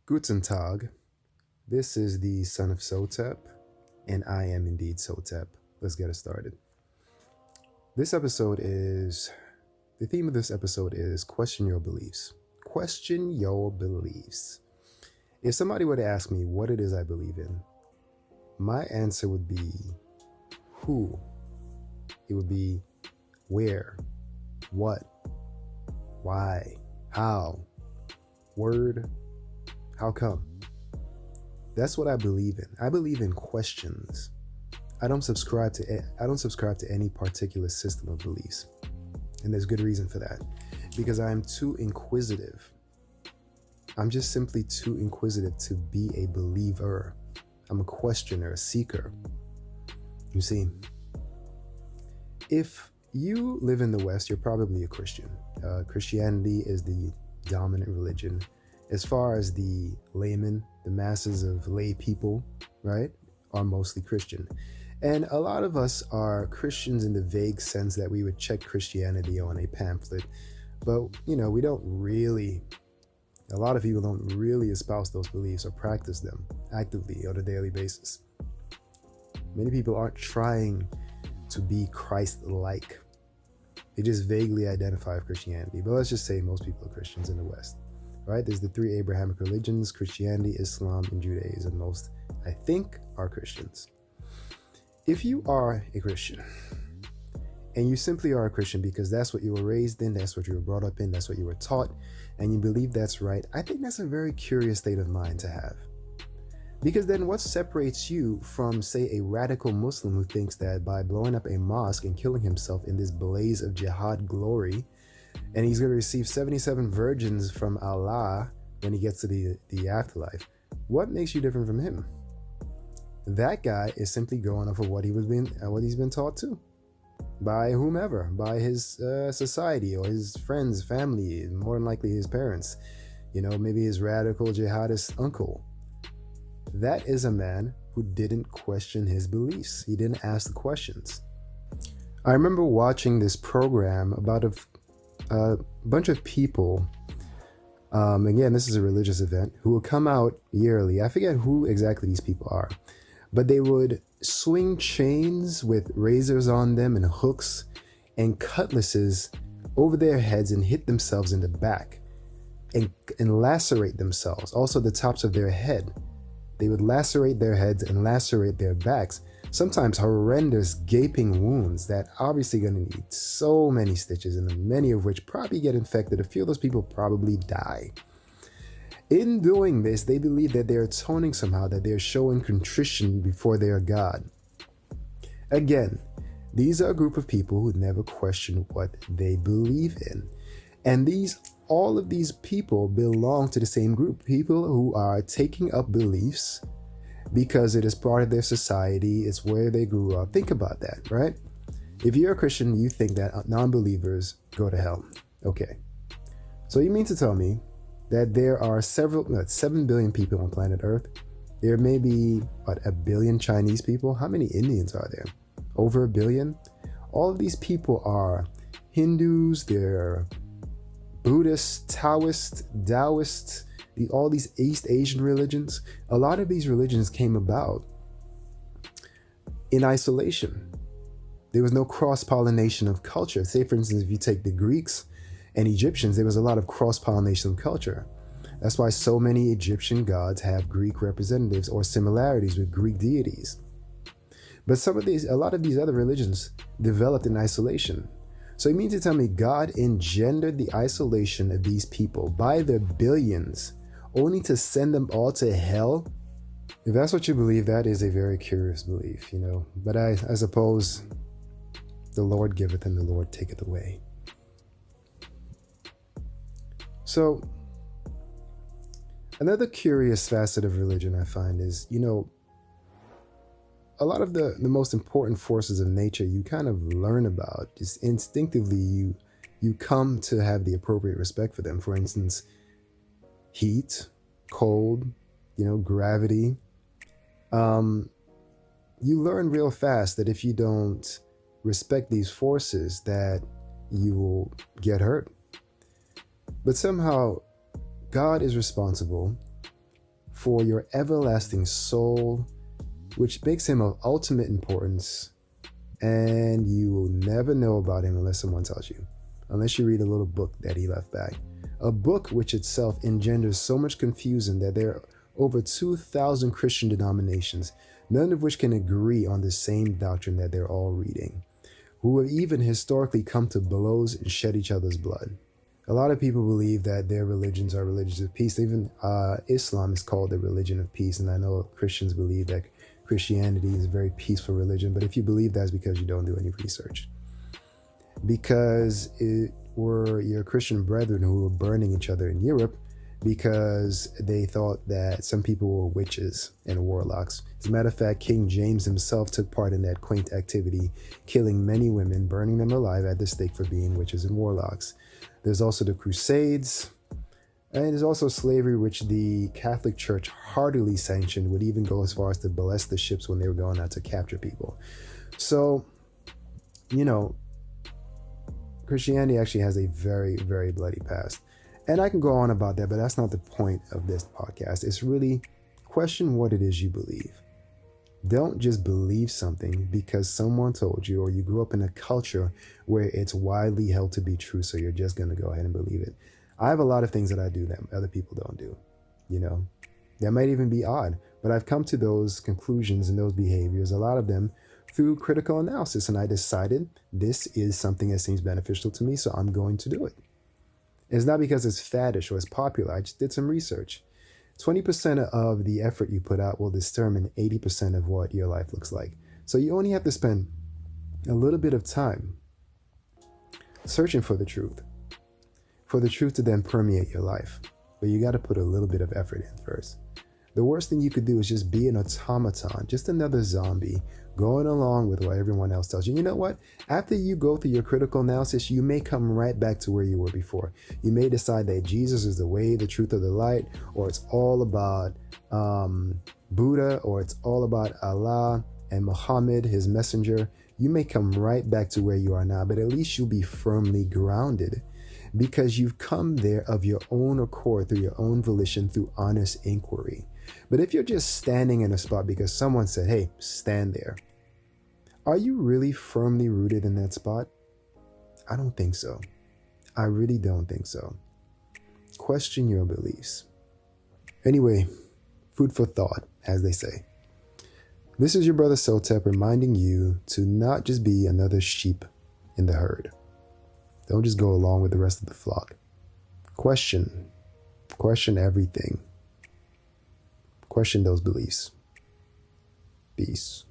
Guten Tag. This is the son of Sotep, and I am indeed Sotep. Let's get it started. The theme of this episode is question your beliefs. Question your beliefs. If somebody were to ask me what it is I believe in, my answer would be who. It would be where, what, why, how, word, how come. That's what I believe in. I believe in questions. I don't subscribe to any particular system of beliefs. And there's good reason for that. Because I am too inquisitive. I'm just simply too inquisitive to be a believer. I'm a questioner, a seeker. You see, if you live in the West, you're probably a Christian. Christianity is the dominant religion. As far as the laymen, the masses of lay people, right, are mostly Christian. And a lot of us are Christians in the vague sense that we would check Christianity on a pamphlet. But, a lot of people don't really espouse those beliefs or practice them actively on a daily basis. Many people aren't trying to be Christ-like. They just vaguely identify with Christianity. But let's just say most people are Christians in the West. Right? There's the three Abrahamic religions: Christianity, Islam, and Judaism. Most, I think, are Christians. If you are a Christian, and you simply are a Christian because that's what you were raised in, that's what you were brought up in, that's what you were taught, and you believe that's right, I think that's a very curious state of mind to have. Because then what separates you from, say, a radical Muslim who thinks that by blowing up a mosque and killing himself in this blaze of jihad glory, and he's going to receive 77 virgins from Allah when he gets to the afterlife, what makes you different from him? That guy is simply going off of what he's been taught to, by whomever, by his society or his friends, family, more than likely his parents, maybe his radical jihadist uncle. That is a man who didn't question his beliefs. He didn't ask the questions. I remember watching this program about a bunch of people, again, this is a religious event, who would come out yearly. I forget who exactly these people are, but they would swing chains with razors on them and hooks and cutlasses over their heads and hit themselves in the back and lacerate themselves. Also the tops of their head. They would lacerate their heads and lacerate their backs. Sometimes horrendous gaping wounds that obviously going to need so many stitches, and many of which probably get infected. A few of those people probably die. In doing this, they believe that they're atoning somehow, that they're showing contrition before their God. Again, these are a group of people who never question what they believe in. And all of these people belong to the same group. People who are taking up beliefs because it is part of their society, it's where they grew up. Think about that, right? If you're a Christian, you think that non-believers go to hell. Okay. So you mean to tell me that there are 7 billion people on planet Earth? There may be, 1 billion Chinese people? How many Indians are there? Over 1 billion? All of these people are Hindus, they're Buddhists, Taoists, Taoists, all these East Asian religions. A lot of these religions came about in isolation. There was no cross-pollination of culture. Say, for instance, if you take the Greeks and Egyptians, there was a lot of cross-pollination of culture. That's why so many Egyptian gods have Greek representatives or similarities with Greek deities. But a lot of these other religions developed in isolation. So you mean to tell me God engendered the isolation of these people by the billions, only to send them all to hell? If that's what you believe, that is a very curious belief, But I suppose the Lord giveth and the Lord taketh away. So, another curious facet of religion I find is, a lot of the most important forces of nature you kind of learn about. Just instinctively, you come to have the appropriate respect for them. For instance, heat, cold, gravity. You learn real fast that if you don't respect these forces, that you will get hurt. But somehow God is responsible for your everlasting soul, which makes him of ultimate importance, and you will never know about him unless someone tells you, unless you read a little book that he left back. A book which itself engenders so much confusion that there are over 2,000 Christian denominations, none of which can agree on the same doctrine that they're all reading, who have even historically come to blows and shed each other's blood. A lot of people believe that their religions are religions of peace. Even Islam is called the religion of peace, and I know Christians believe that Christianity is a very peaceful religion, but if you believe that's because you don't do any research. Because it were your Christian brethren who were burning each other in Europe because they thought that some people were witches and warlocks. As a matter of fact, King James himself took part in that quaint activity, killing many women, burning them alive at the stake for being witches and warlocks. There's also the Crusades, and there's also slavery, which the Catholic Church heartily sanctioned, would even go as far as to bless the ships when they were going out to capture people. So, Christianity actually has a very, very bloody past. And I can go on about that, but that's not the point of this podcast. It's really question what it is you believe. Don't just believe something because someone told you, or you grew up in a culture where it's widely held to be true, so you're just going to go ahead and believe it. I have a lot of things that I do that other people don't do. That might even be odd, but I've come to those conclusions and those behaviors, a lot of them through critical analysis, and I decided this is something that seems beneficial to me, so I'm going to do it. It's not because it's faddish or it's popular. I just did some research. 20% of the effort you put out will determine 80% of what your life looks like. So you only have to spend a little bit of time searching for the truth to then permeate your life. But you got to put a little bit of effort in first. The worst thing you could do is just be an automaton, just another zombie, going along with what everyone else tells you. You know what? After you go through your critical analysis, you may come right back to where you were before. You may decide that Jesus is the way, the truth, or the light, or it's all about Buddha, or it's all about Allah and Muhammad, his messenger. You may come right back to where you are now, but at least you'll be firmly grounded because you've come there of your own accord, through your own volition, through honest inquiry. But if you're just standing in a spot because someone said, hey, stand there, are you really firmly rooted in that spot? I don't think so. I really don't think so. Question your beliefs. Anyway, food for thought, as they say. This is your brother Sotep reminding you to not just be another sheep in the herd. Don't just go along with the rest of the flock. Question everything. Question those beliefs. Peace.